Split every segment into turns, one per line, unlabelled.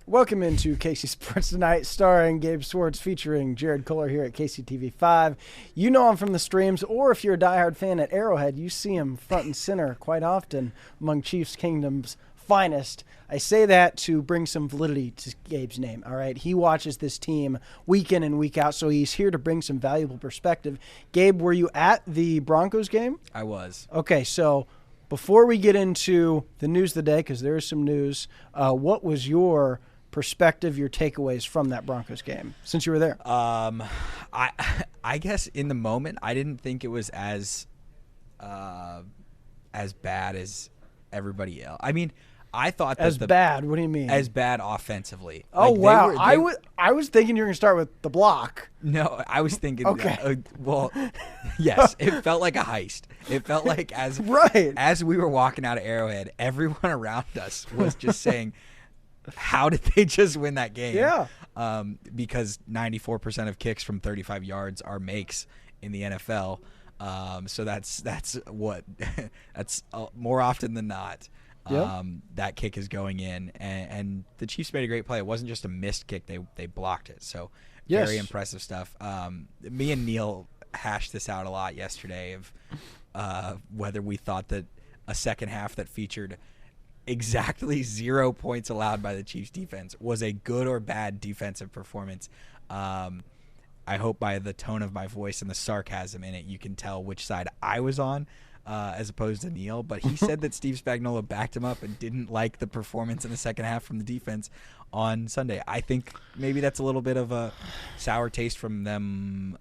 Welcome into KC Sports Tonight, starring Gabe Swatz, featuring Jared Koller here at KCTV5. You know him from the streams, or if you're a diehard fan at Arrowhead, you see him front and center quite often among Chiefs Kingdom's finest. I say that to bring some validity to Gabe's name, all right? He watches this team week in and week out, so he's here to bring some valuable perspective. Gabe, were you at the Broncos game?
I was.
Okay, so before we get into the news of the day, because there is some news, what was your perspective, your takeaways from that Broncos game since you were there?
I guess in the moment I didn't think it was as bad as everybody else. I mean, I thought that
bad. What do you mean?
As bad offensively.
Oh, like wow! I was thinking you were gonna start with the block.
No, I was thinking.
Okay.
Well, yes, it felt like a heist. It felt like as we were walking out of Arrowhead, everyone around us was just saying, how did they just win that game?
Yeah.
Because 94% of kicks from 35 yards are makes in the NFL. So that's more often than not.
Yep.
That kick is going in, and the Chiefs made a great play. It wasn't just a missed kick; they blocked it. So very impressive stuff. Me and Neil hashed this out a lot yesterday of whether we thought that a second half that featured exactly 0 points allowed by the Chiefs defense was a good or bad defensive performance. I hope by the tone of my voice and the sarcasm in it, you can tell which side I was on, as opposed to Neil. But he said that Steve Spagnuolo backed him up and didn't like the performance in the second half from the defense on Sunday. I think maybe that's a little bit of a sour taste from them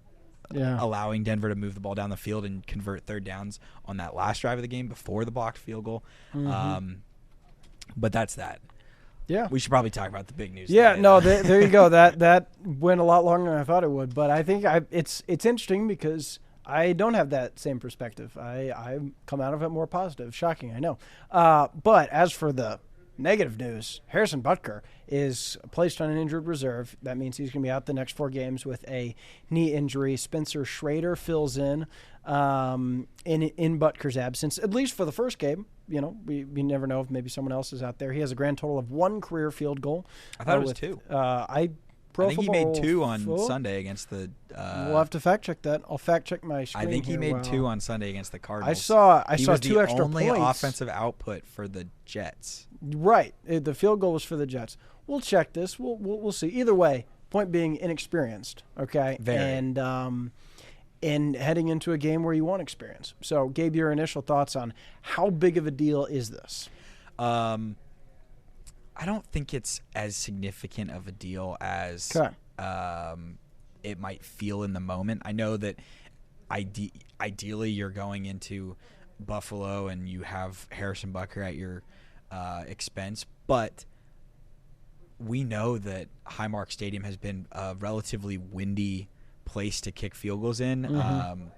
allowing Denver to move the ball down the field and convert third downs on that last drive of the game before the blocked field goal. But that's that.
Yeah,
we should probably talk about the big news.
Yeah, no, there you go. That went a lot longer than I thought it would. But I think it's interesting because I don't have that same perspective. I come out of it more positive. Shocking, I know. But as for the negative news, Harrison Butker is placed on an injured reserve. That means he's going to be out the next 4 games with a knee injury. Spencer Schrader fills in Butker's absence, at least for the first game. You know, we never know if maybe someone else is out there. He has a grand total of 1 career field goal.
I thought it was 2.
I
think he made 2 on Sunday against the.
We'll have to fact check that. I'll fact check my screen.
I think he made 2 on Sunday against the Cardinals.
I saw 2 extra points.
Only offensive output for the Jets.
Right, the field goal was for the Jets. We'll check this. We'll see. Either way, point being inexperienced. Okay,
very.
And heading into a game where you want experience. So, Gabe, your initial thoughts on how big of a deal is this?
I don't think it's as significant of a deal as it might feel in the moment. I know that ideally you're going into Buffalo and you have Harrison Butker at your expense, but we know that Highmark Stadium has been a relatively windy place to kick field goals in.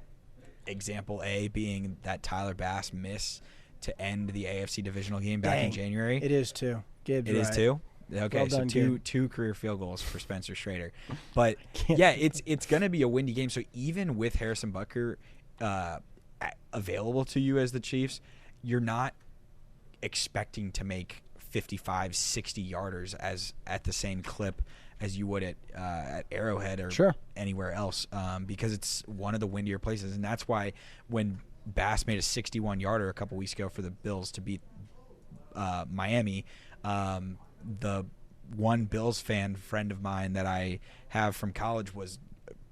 Example A being that Tyler Bass miss to end the AFC divisional game back in January.
It is 2. Gabe's
It
right.
is 2? Okay,
well done,
so two career field goals for Spencer Schrader. But yeah, it's going to be a windy game. So even with Harrison Butker available to you as the Chiefs, you're not expecting to make 55, 60 yarders as at the same clip as you would at Arrowhead or anywhere else, because it's one of the windier places. And that's why when Bass made a 61-yarder a couple weeks ago for the Bills to beat Miami, the one Bills fan friend of mine that I have from college was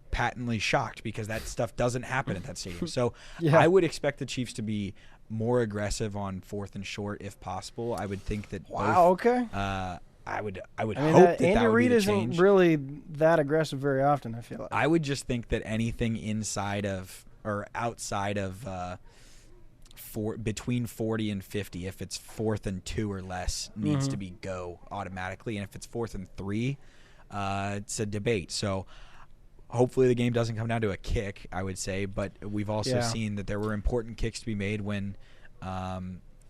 patently shocked because that stuff doesn't happen at that stadium. So I would expect the Chiefs to be more aggressive on 4th and short if possible. I would think that I would hope that
Andy
would
Reid
be the
isn't
change.
Really that aggressive very often, I feel like.
I would just think that anything inside of or outside of between 40 and 50, if it's 4th and 2 or less, needs to be go automatically. And if it's 4th and 3, it's a debate. So hopefully the game doesn't come down to a kick, I would say. But we've also seen that there were important kicks to be made when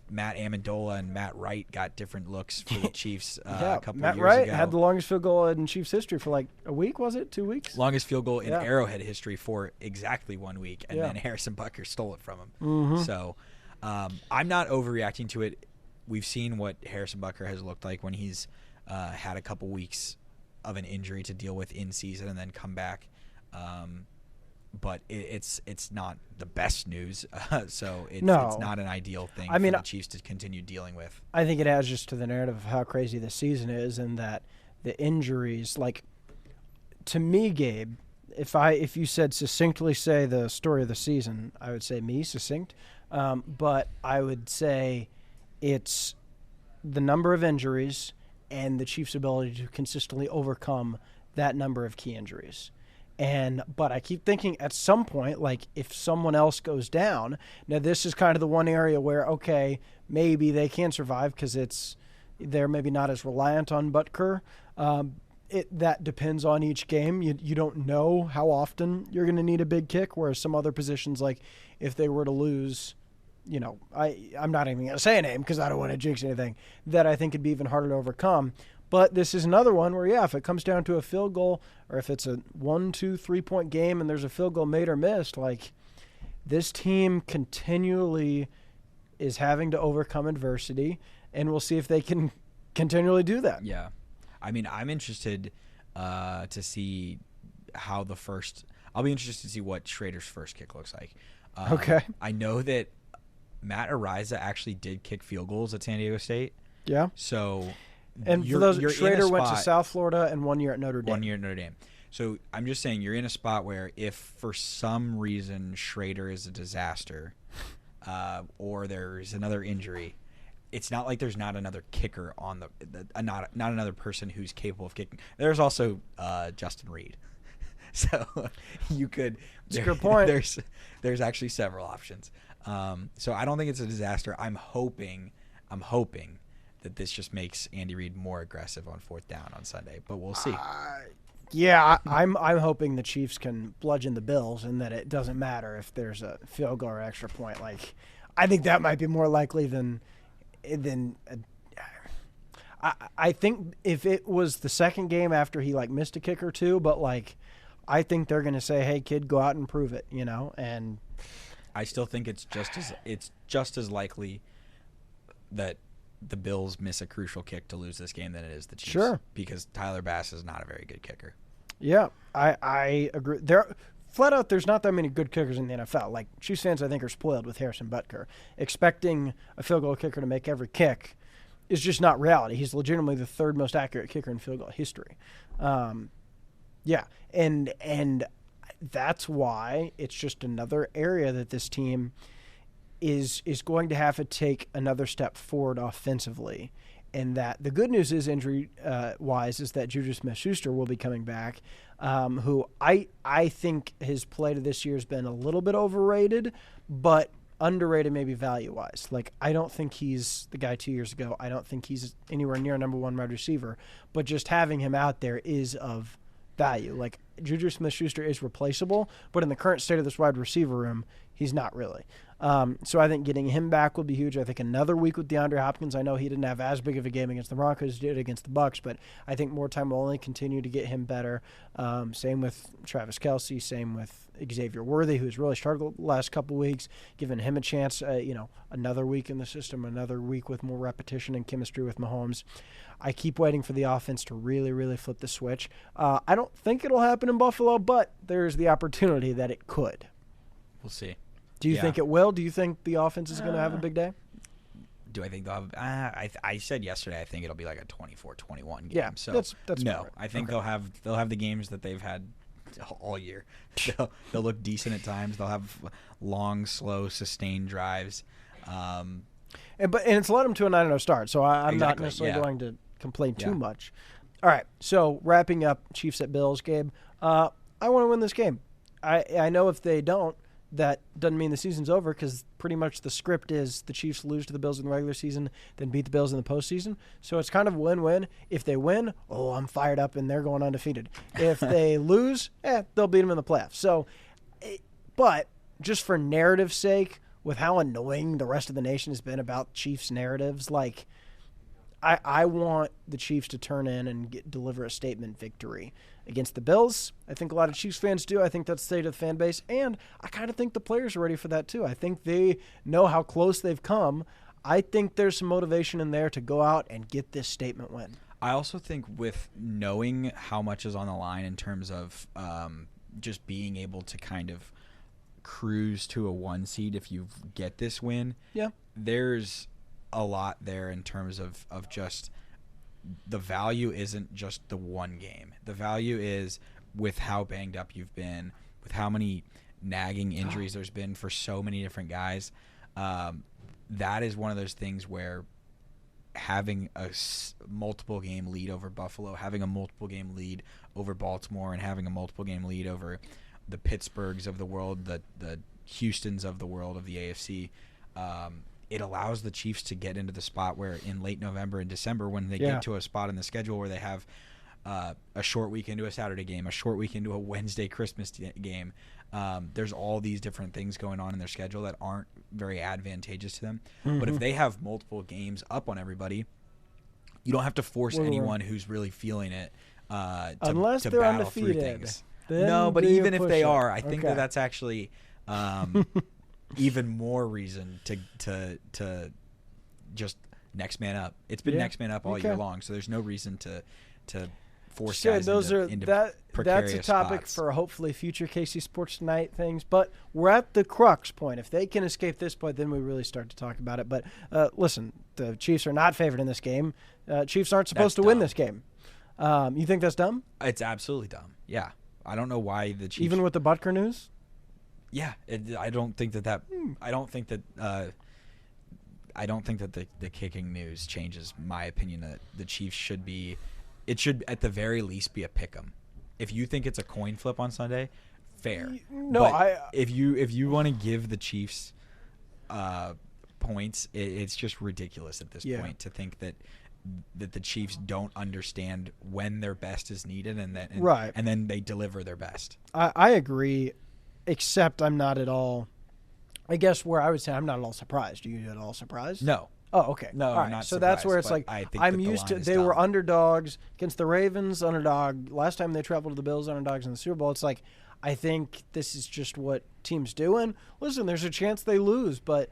Matt Amendola and Matt Wright got different looks for the Chiefs a couple
Matt
years
Wright
ago.
had the longest field goal in Chiefs history for like a week, was it? 2 weeks?
Longest field goal in Arrowhead history for exactly 1 week, and then Harrison Butker stole it from him. So I'm not overreacting to it. We've seen what Harrison Butker has looked like when he's had a couple weeks of an injury to deal with in season and then come back. But it's not the best news, so it's not an ideal thing for the Chiefs to continue dealing with.
I think it adds just to the narrative of how crazy this season is, and that the injuries, like, to me, Gabe, if you said succinctly say the story of the season, I would say succinct, but I would say it's the number of injuries and the Chiefs' ability to consistently overcome that number of key injuries. But I keep thinking at some point, like, if someone else goes down, now this is kind of the one area where, okay, maybe they can survive because they're maybe not as reliant on Butker. That depends on each game. You don't know how often you're going to need a big kick, whereas some other positions, like if they were to lose, I'm not even going to say a name because I don't want to jinx anything, that I think it'd be even harder to overcome. But this is another one where, if it comes down to a field goal, or if it's a 1, 2, 3 point game and there's a field goal made or missed, like, this team continually is having to overcome adversity, and we'll see if they can continually do that.
Yeah. I mean, I'm interested to see how I'll be interested to see what Schrader's first kick looks like.
Okay.
I know that Matt Ariza actually did kick field goals at San Diego State.
Yeah.
So...
And for those, Schrader went to South Florida and 1 year at Notre Dame.
1 year at Notre Dame. So I'm just saying you're in a spot where if for some reason Schrader is a disaster or there's another injury, it's not like there's not another kicker on not another person who's capable of kicking. There's also Justin Reed. So you could.
That's a good point.
There's actually several options. So I don't think it's a disaster. I'm hoping that this just makes Andy Reid more aggressive on 4th down on Sunday, but we'll see.
I'm hoping the Chiefs can bludgeon the Bills and that it doesn't matter if there's a field goal or extra point. Like, I think that might be more likely than I think if it was the second game after he missed a kick or two, but I think they're going to say, "Hey kid, go out and prove it," and
I still think it's just as likely that the Bills miss a crucial kick to lose this game than it is the Chiefs.
Sure.
Because Tyler Bass is not a very good kicker.
Yeah, I agree. Flat out, there's not that many good kickers in the NFL. Chiefs fans, I think, are spoiled with Harrison Butker. Expecting a field goal kicker to make every kick is just not reality. He's legitimately the 3rd most accurate kicker in field goal history. Yeah, and that's why it's just another area that this team is going to have to take another step forward offensively. And that the good news is, injury-wise, is that Juju Smith-Schuster will be coming back, who I think his play to this year has been a little bit overrated, but underrated maybe value-wise. I don't think he's the guy 2 years ago. I don't think he's anywhere near number 1 wide receiver, but just having him out there is of value. Juju Smith-Schuster is replaceable, but in the current state of this wide receiver room, he's not really. So I think getting him back will be huge. I think another week with DeAndre Hopkins. I know he didn't have as big of a game against the Broncos as he did against the Bucs, but I think more time will only continue to get him better. Same with Travis Kelce, same with Xavier Worthy, who's really struggled the last couple weeks, giving him a chance, another week in the system, another week with more repetition and chemistry with Mahomes. I keep waiting for the offense to really, really flip the switch. I don't think it'll happen in Buffalo, but there's the opportunity that it could.
We'll see.
Do you think it will? Do you think the offense is going to have a big day?
Do I think they'll have I said yesterday I think it'll be like a 24-21 game.
Yeah,
so
that's
no.
right.
I think they'll have the games that they've had all year. They'll look decent at times. They'll have long, slow, sustained drives.
And it's led them to a 9-0 start, so I'm not necessarily going to complain too much. All right, so wrapping up Chiefs at Bills, Gabe. I want to win this game. I know if they don't, that doesn't mean the season's over, because pretty much the script is the Chiefs lose to the Bills in the regular season, then beat the Bills in the postseason. So it's kind of win-win. If they win, I'm fired up and they're going undefeated. If they lose, they'll beat them in the playoffs. So, but just for narrative's sake, with how annoying the rest of the nation has been about Chiefs narratives, I want the Chiefs to turn in and deliver a statement victory against the Bills. I think a lot of Chiefs fans do. I think that's the state of the fan base, and I kind of think the players are ready for that too. I think they know how close they've come. I think there's some motivation in there to go out and get this statement win.
I also think with knowing how much is on the line in terms of just being able to kind of cruise to a 1 seed if you get this win, there's a lot there in terms of just the value isn't just the one game. The value is with how banged up you've been, with how many nagging injuries there's been for so many different guys. That is one of those things where having a multiple game lead over Buffalo, having a multiple game lead over Baltimore, and having a multiple game lead over the Pittsburghs of the world, the Houstons of the world of the AFC, it allows the Chiefs to get into the spot where in late November and December, when they get to a spot in the schedule where they have a short week into a Saturday game, a short week into a Wednesday Christmas game, there's all these different things going on in their schedule that aren't very advantageous to them. But if they have multiple games up on everybody, you don't have to force anyone who's really feeling it
unless
to
they're
battle through
undefeated.
things.
Then
No, but even if they are, I think
Okay.
that's actually even more reason to just next man up. It's been next man up all year long, so there's no reason to force guys into precarious
that's a topic
spots.
for hopefully future KC Sports Tonight things. But we're at the crux point. If they can escape this point, then we really start to talk about it. But listen, the Chiefs are not favored in this game. Chiefs aren't supposed to win this game. You think that's dumb?
It's absolutely dumb. Yeah, I don't know why the Chiefs.
Even with the Butker news?
Yeah, I don't think that. I don't think that. I don't think that the kicking news changes my opinion that the Chiefs should be. It should at the very least be a pick'em. If you think it's a coin flip on Sunday, fair.
No,
but if you want to give the Chiefs points, it's just ridiculous at this point to think that the Chiefs don't understand when their best is needed and then they deliver their best.
I agree, except I'm not at all. I guess where I would say I'm not at all surprised. Are you at all surprised?
No.
Oh, okay.
No,
all right.
not
so
surprised,
that's where it's like I'm used to. They were underdogs against the Ravens. Underdog last time they traveled to the Bills. Underdogs in the Super Bowl. It's like I think this is just what teams do. And listen, there's a chance they lose, but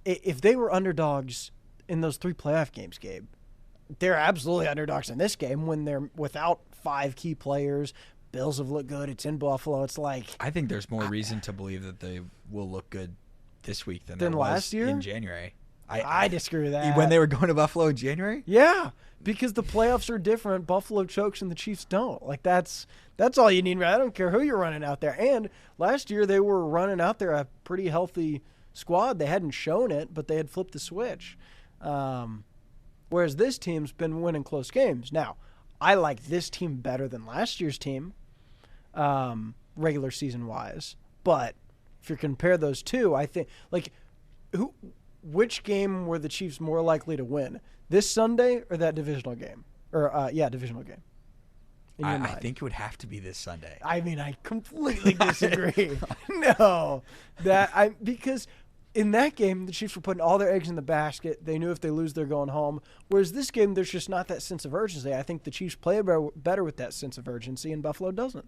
if they were underdogs in those 3 playoff games, Gabe, they're absolutely underdogs in this game when they're without 5 key players. Bills have looked good. It's in Buffalo. It's like
I think there's more reason to believe that they will look good this week than there
last
was
year
in January.
I disagree with that.
When they were going to Buffalo in January?
Yeah, because the playoffs are different. Buffalo chokes and the Chiefs don't. Like that's all you need. I don't care who you're running out there. And last year they were running out there a pretty healthy squad. They hadn't shown it, but they had flipped the switch. Whereas this team's been winning close games. Now, I like this team better than last year's team, regular season wise. But if you compare those two, I think which game were the Chiefs more likely to win? This Sunday or that divisional game? Divisional game.
I think it would have to be this Sunday.
I mean, I completely disagree. Because in that game, the Chiefs were putting all their eggs in the basket. They knew if they lose, they're going home. Whereas this game, there's just not that sense of urgency. I think the Chiefs play better with that sense of urgency, and Buffalo doesn't.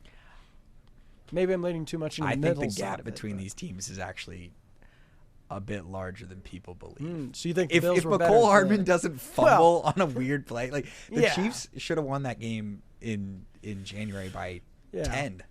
Maybe I'm leading too much into the middle.
I think the gap between these teams is actually a bit larger than people believe.
So you think
if McCole Hardman doesn't fumble on a weird play, like the Chiefs should have won that game in January by 10,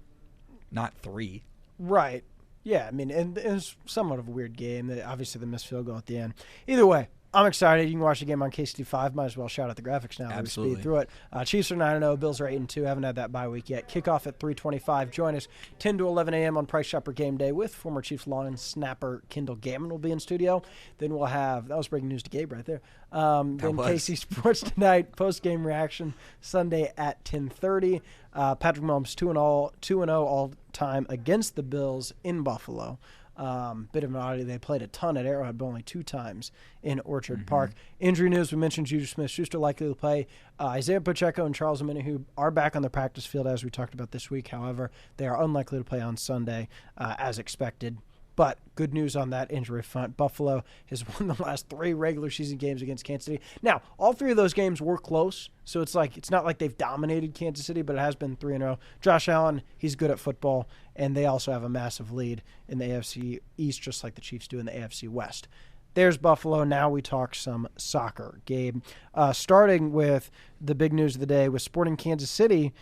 not 3.
Right. Yeah, I mean, and it was somewhat of a weird game. Obviously, the missed field goal at the end. Either way, I'm excited. You can watch the game on KCT5. Might as well shout out the graphics now.
Absolutely.
We speed through it. Chiefs are 9-0. Bills are 8-2. Haven't had that bye week yet. Kickoff at 3:25. Join us 10 to 11 a.m. on Price Chopper Game Day with former Chiefs long snapper Kendall Gammon will be in studio. Then we'll have, that was breaking news to Gabe right there. Then KC Sports Tonight, post-game reaction Sunday at 10:30. Patrick Mahomes 2-0 all-time against the Bills in Buffalo. Bit of an oddity. They played a ton at Arrowhead, but only 2 times in Orchard Park. Injury news, we mentioned Juju Smith-Schuster likely to play. Isaiah Pacheco and Charles Omenihu are back on the practice field as we talked about this week. However, they are unlikely to play on Sunday as expected. But good news on that injury front. Buffalo has won the last 3 regular season games against Kansas City. Now, all 3 of those games were close, so it's not like they've dominated Kansas City, but it has been 3-0. Josh Allen, he's good at football, and they also have a massive lead in the AFC East, just like the Chiefs do in the AFC West. there's Buffalo. Now we talk some soccer, Gabe. Starting with the big news of the day with Sporting Kansas City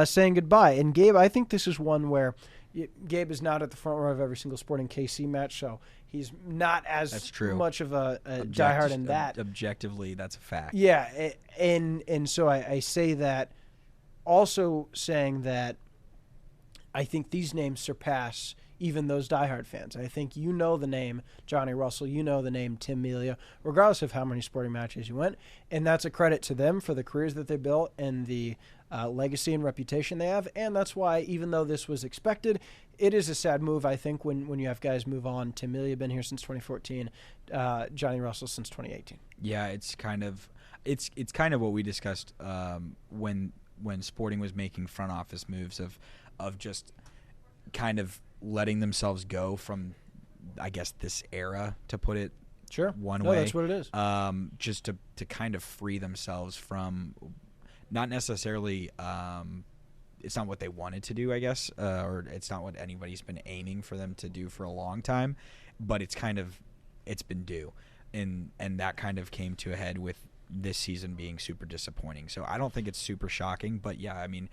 saying goodbye. And, Gabe, I think this is one where Gabe is not at the front row of every single Sporting KC match, so he's not as much of a diehard in that.
Objectively, that's a fact.
Yeah, and so I say that also saying that I think these names surpass even those diehard fans. I think you know the name Johnny Russell, you know the name Tim Melia, regardless of how many Sporting matches you went, and that's a credit to them for the careers that they built and the legacy and reputation they have, and that's why, even though this was expected, it is a sad move, I think, when you have guys move on. Tim Melia been here since 2014, Johnny Russell since 2018.
Yeah, it's kind of what we discussed when Sporting was making front office moves of just kind of letting themselves go from, I guess, this era, to put it one way.
That's what it is.
Just to kind of free themselves from, not necessarily, it's not what they wanted to do, I guess, or it's not what anybody's been aiming for them to do for a long time, but it's been due. And that kind of came to a head with this season being super disappointing. So I don't think it's super shocking, but yeah, I mean,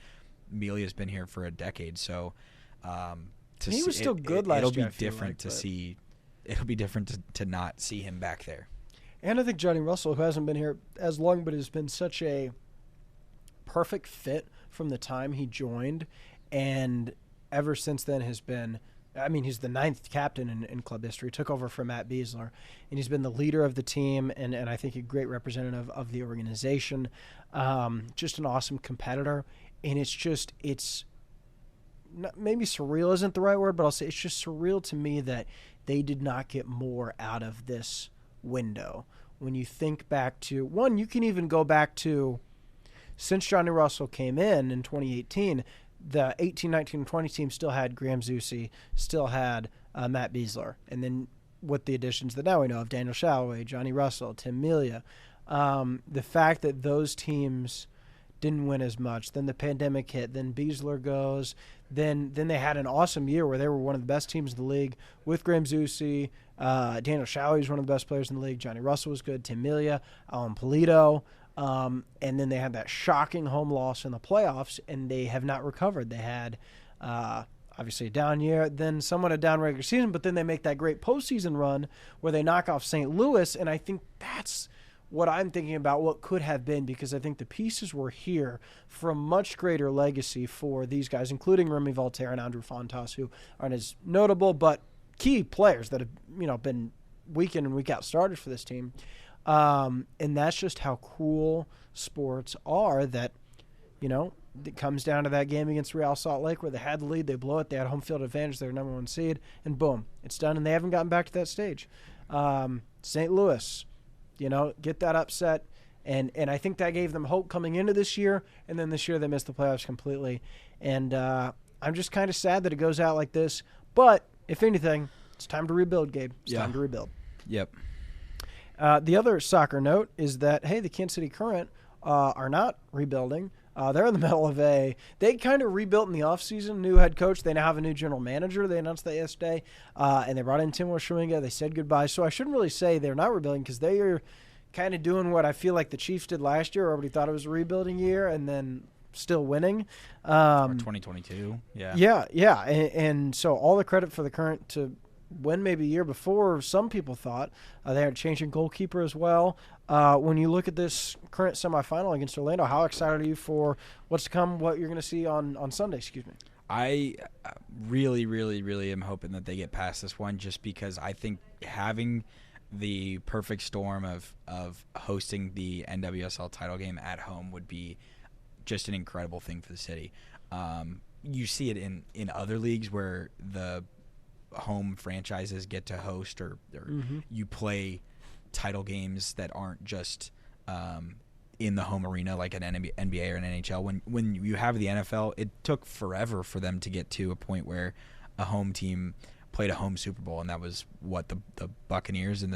Melia's been here for a decade, so
he was still good last year.
It'll be different to see. It'll be different to not see him back there.
And I think Johnny Russell, who hasn't been here as long, but has been such a perfect fit from the time he joined, and ever since then has been, I mean, he's the 9th captain in club history, took over from Matt Beasler, and he's been the leader of the team, and I think a great representative of the organization, just an awesome competitor, and it's not, maybe surreal isn't the right word, but I'll say it's just surreal to me that they did not get more out of this window. When you think back to, one, you can even go back to, since Johnny Russell came in 2018, the 18, 19, and 20 team still had Graham Zusi, still had Matt Beasler. And then with the additions that now we know of, Daniel Shalloway, Johnny Russell, Tim Melia, the fact that those teams didn't win as much, then the pandemic hit, then Beasler goes, then they had an awesome year where they were one of the best teams in the league with Graham Zusi. Daniel Shalloway was one of the best players in the league. Johnny Russell was good. Tim Melia, Alan Polito. And then they had that shocking home loss in the playoffs, and they have not recovered. They had obviously a down year, then somewhat a down regular season, but then they make that great postseason run where they knock off St. Louis, and I think that's what I'm thinking about what could have been, because I think the pieces were here for a much greater legacy for these guys, including Remy Voltaire and Andrew Fontas, who aren't as notable, but key players that have been week in and week out starters for this team. And that's just how cruel sports are, that, it comes down to that game against Real Salt Lake where they had the lead, they blow it, they had home field advantage, they're number 1 seed, and boom, it's done, and they haven't gotten back to that stage. St. Louis, get that upset, and I think that gave them hope coming into this year, and then this year they missed the playoffs completely. And I'm just kind of sad that it goes out like this, but if anything, it's time to rebuild, Gabe. It's time to rebuild.
Yep.
The other soccer note is that, hey, the Kansas City Current are not rebuilding. They're in the middle of they kind of rebuilt in the offseason, new head coach. They now have a new general manager. They announced that yesterday, and they brought in Tim Washwinga. They said goodbye. So I shouldn't really say they're not rebuilding, because they are kind of doing what I feel like the Chiefs did last year. Everybody thought it was a rebuilding year, and then still winning.
Or 2022. Yeah.
Yeah. And so all the credit for the Current to win maybe a year before some people thought. They had a changing goalkeeper as well. When you look at this Current semifinal against Orlando, how excited are you for what's to come, what you're going to see on Sunday? Excuse me.
I really, really, really am hoping that they get past this one, just because I think having the perfect storm of hosting the NWSL title game at home would be just an incredible thing for the city. You see it in other leagues where the home franchises get to host or you play title games that aren't just in the home arena like an NBA or an NHL. When you have the NFL, it took forever for them to get to a point where a home team played a home Super Bowl, and that was the Buccaneers in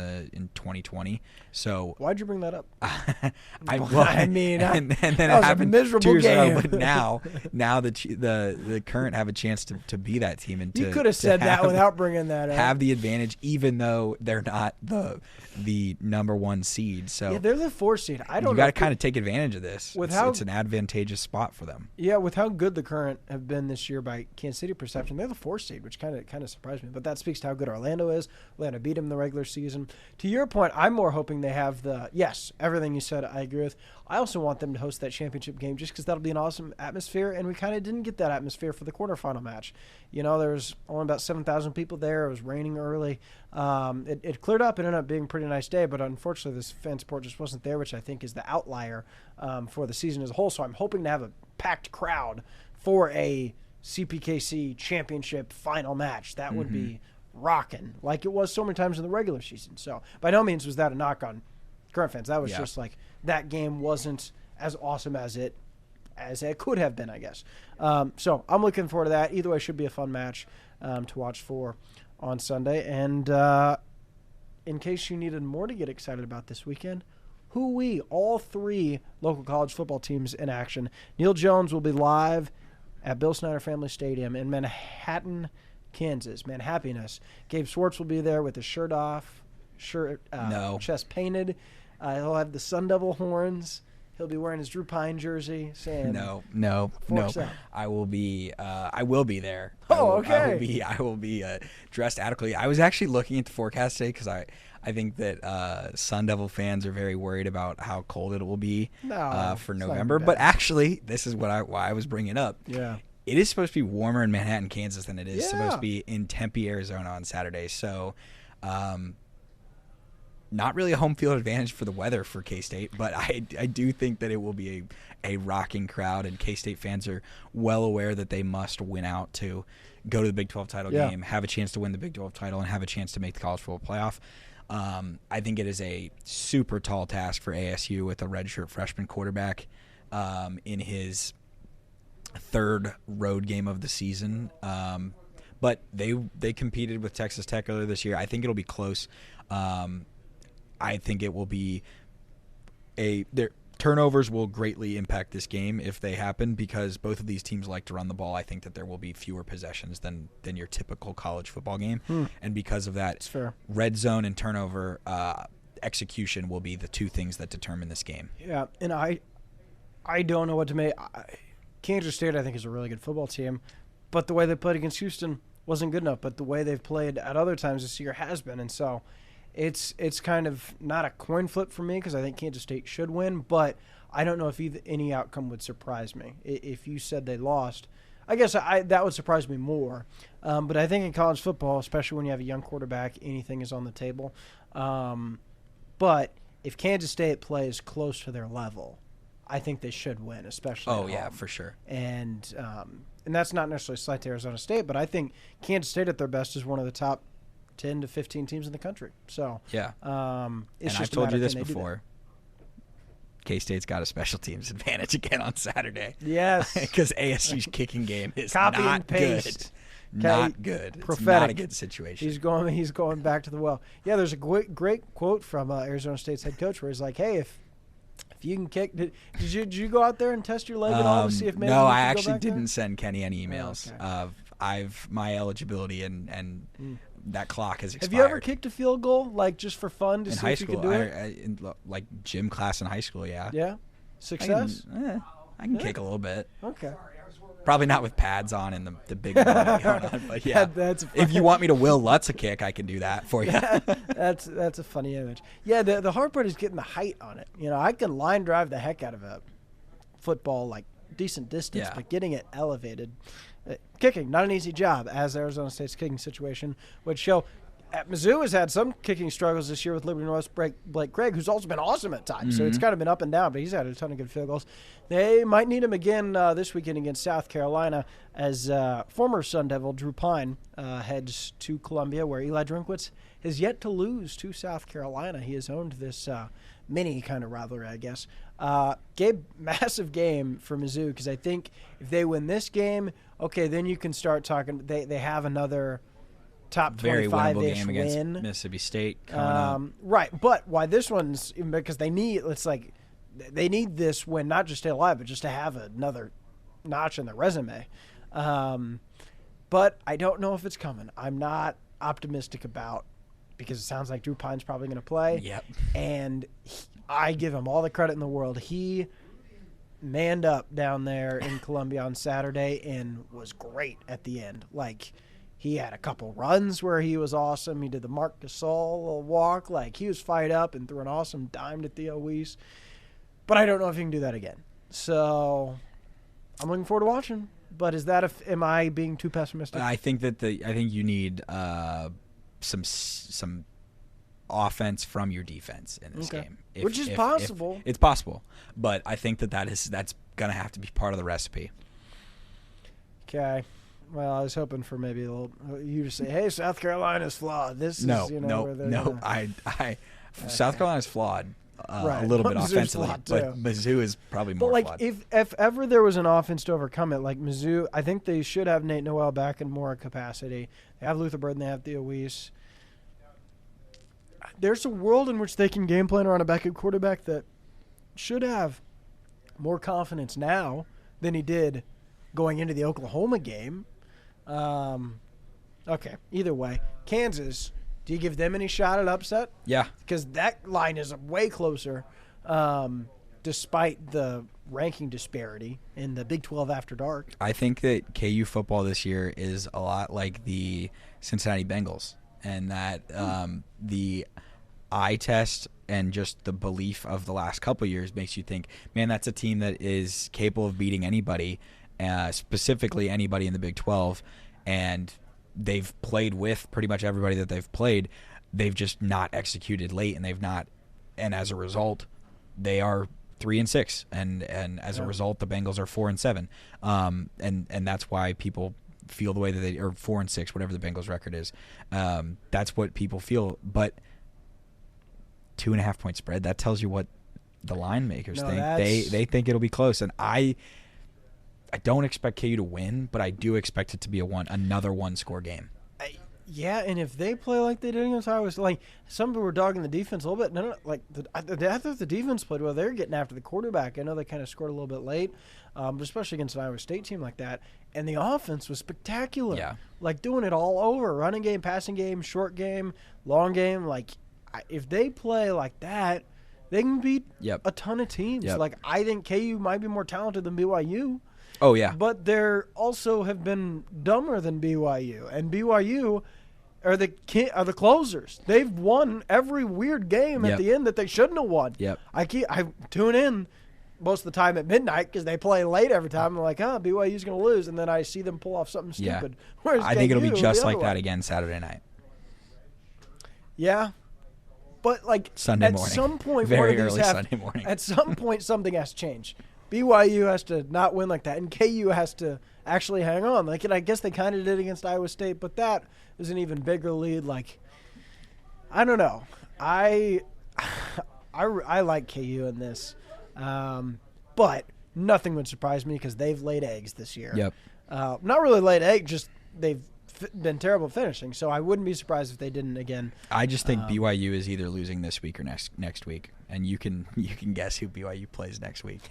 2020. So
why'd you bring that up?
I mean, and then it happened
a miserable
2 years
game.
ago. But now the current have a chance to be that team, and
you could have said that without bringing that up.
Have the advantage, even though they're not the number 1 seed. So
yeah, they're the 4 seed. I don't.
You got to kind of take advantage of this. It's an advantageous spot for them.
Yeah, with how good the Current have been this year by Kansas City perception, they're the 4 seed, which kind of surprised me. But that speaks to how good Orlando is. Orlando beat them in the regular season. To your point, I'm more hoping they have everything you said I agree with. I also want them to host that championship game just because that'll be an awesome atmosphere, and we kind of didn't get that atmosphere for the quarterfinal match. There was only about 7,000 people there. It was raining early. It cleared up and ended up being a pretty nice day, but unfortunately this fan support just wasn't there, which I think is the outlier for the season as a whole. So I'm hoping to have a packed crowd for a CPKC championship final match. That would be rocking, like it was so many times in the regular season. So by no means was that a knock on Current fans. That was just like that game wasn't as awesome as it could have been, I guess. So I'm looking forward to that. Either way, should be a fun match to watch for on Sunday. And in case you needed more to get excited about this weekend, all 3 local college football teams in action. Neil Jones will be live at Bill Snyder Family Stadium in Manhattan, Kansas. Manhappiness. Gabe Swatz will be there with his shirt off, chest painted. He'll have the Sun Devil horns. He'll be wearing his Drew Pine jersey, saying
No. I will be there.
Okay.
I will be dressed adequately. I was actually looking at the forecast today because I think that Sun Devil fans are very worried about how cold it will be for November. But actually, this is why I was bringing it up.
Yeah.
It is supposed to be warmer in Manhattan, Kansas than it is supposed to be in Tempe, Arizona on Saturday. So not really a home field advantage for the weather for K-State, but I do think that it will be a rocking crowd, and K-State fans are well aware that they must win out to go to the Big 12 title game, have a chance to win the Big 12 title, and have a chance to make the college football playoff. I think it is a super tall task for ASU with a redshirt freshman quarterback in his 3rd road game of the season. But they competed with Texas Tech earlier this year. I think it'll be close. I think it will be their turnovers will greatly impact this game if they happen, because both of these teams like to run the ball. I think that there will be fewer possessions than your typical college football game. And because of that, red zone and turnover execution will be the 2 things that determine this game.
Yeah, and I don't know what to make. Kansas State, I think, is a really good football team, but the way they played against Houston wasn't good enough. But the way they've played at other times this year has been, and so it's kind of not a coin flip for me because I think Kansas State should win, but I don't know if any outcome would surprise me. If you said they lost, I guess that would surprise me more. But I think in college football, especially when you have a young quarterback, anything is on the table. But if Kansas State plays close to their level, I think they should win, especially at home.
For sure.
And that's not necessarily slight to Arizona State, but I think Kansas State at their best is one of the top 10 to 15 teams in the country. So
yeah,
it's
and
just
I've told you this before. K-State's got a special teams advantage again on Saturday.
Yes,
because ASU's kicking game is
copy
not
and paste.
Good. Not good.
Prophetic.
It's not a good situation.
He's going back to the well. Yeah, there's a great quote from Arizona State's head coach where he's like, "Hey, if you can kick, did you go out there and test your leg at all to see if maybe
no,
you
I
can
actually
go back
didn't
there?
send Kenny any emails.
Oh, okay.
I've my eligibility and that clock has expired.
Have you ever kicked a field goal like just for fun to
in
see
high
if you
school?
could do it?
In like gym class in high school, yeah.
Yeah, success.
I can kick a little bit.
Okay.
Probably not with pads on and the big body on, but yeah.
That's
if you want me to Will Lutz a kick, I can do that for you.
That's a funny image. Yeah, the hard part is getting the height on it. You know, I can line drive the heck out of a football like decent distance, but getting it elevated, kicking not an easy job. As Arizona State's kicking situation would show. At Mizzou has had some kicking struggles this year with Liberty North's Blake Craig, who's also been awesome at times. So it's kind of been up and down, but he's had a ton of good field goals. They might need him again this weekend against South Carolina as former Sun Devil Drew Pine heads to Columbia, where Eli Drinkwitz has yet to lose to South Carolina. He has owned this mini kind of rivalry, I guess. Gabe, massive game for Mizzou, because I think if they win this game, okay, then you can start talking. They have another top
very winnable
25-ish
game against
win.
Mississippi State coming up.
Right, but why this one's because they need this win not just to stay alive, but just to have another notch in their resume. But I don't know if it's coming. I'm not optimistic about because it sounds like Drew Pine's probably going to play.
Yep.
And I give him all the credit in the world. He manned up down there in Columbia on Saturday and was great at the end. Like, he had a couple runs where he was awesome. He did the Marc Gasol walk. Like, he was fired up and threw an awesome dime to Theo Weiss. But I don't know if he can do that again. So I'm looking forward to watching. But is that am I being too pessimistic?
I think you need some offense from from in this game,
which is possible.
It's possible, but I think that's gonna have to be part of the recipe.
Okay. Well, I was hoping for maybe a little you to say, "Hey, South Carolina's flawed."
No. South Carolina's flawed. Right. A little bit offensively, but Mizzou is probably more flawed.
If ever there was an offense to overcome it, like Mizzou, I think they should have Nate Noel back in more capacity. They have Luther Bird and they have Theo Weiss. There's a world in which they can game plan around a backup quarterback that should have more confidence now than he did going into the Oklahoma game. Okay, either way, Kansas. Do you give them any shot at upset?
Yeah.
Because that line is way closer, despite the ranking disparity in the Big 12 after dark.
I think that KU football this year is a lot like the Cincinnati Bengals, and that the eye test and just the belief of the last couple of years makes you think, man, that's a team that is capable of beating anybody, specifically anybody in the Big 12, and they've played with pretty much everybody that they've played. They've just not executed late, and as a result, they are 3-6, and as a result, the Bengals are 4-7, and that's why people feel the way that they are 4-6, whatever the Bengals record is. That's what people feel, but 2.5 point spread, that tells you what the line makers think. They think it'll be close, and I don't expect KU to win, but I do expect it to be another one-score game.
Yeah, and if they play like they did against Iowa, like some people were dogging the defense a little bit. No, like I thought the defense played well. They were getting after the quarterback. I know they kind of scored a little bit late, but especially against an Iowa State team like that. And the offense was spectacular.
Yeah,
like doing it all over: running game, passing game, short game, long game. Like if they play like that, they can beat a ton of teams. Like I think KU might be more talented than BYU.
Oh, yeah.
But they also have been dumber than BYU. And BYU are the closers. They've won every weird game at the end that they shouldn't have won.
Yep.
I tune in most of the time at midnight because they play late every time. I'm like, BYU's going to lose. And then I see them pull off something stupid.
Yeah. I think it'll be just like that again Saturday night.
Yeah. But, like,
Sunday morning.
At some point,
very early Sunday morning.
At some point, something has to change. BYU has to not win like that, and KU has to actually hang on. Like, and I guess they kind of did against Iowa State, but that is an even bigger lead. Like, I don't know. I like KU in this, but nothing would surprise me because they've laid eggs this year.
Yep.
Not really laid eggs, just they've been terrible finishing. So I wouldn't be surprised if they didn't again.
I just think BYU is either losing this week or next week, and you can guess who BYU plays next week.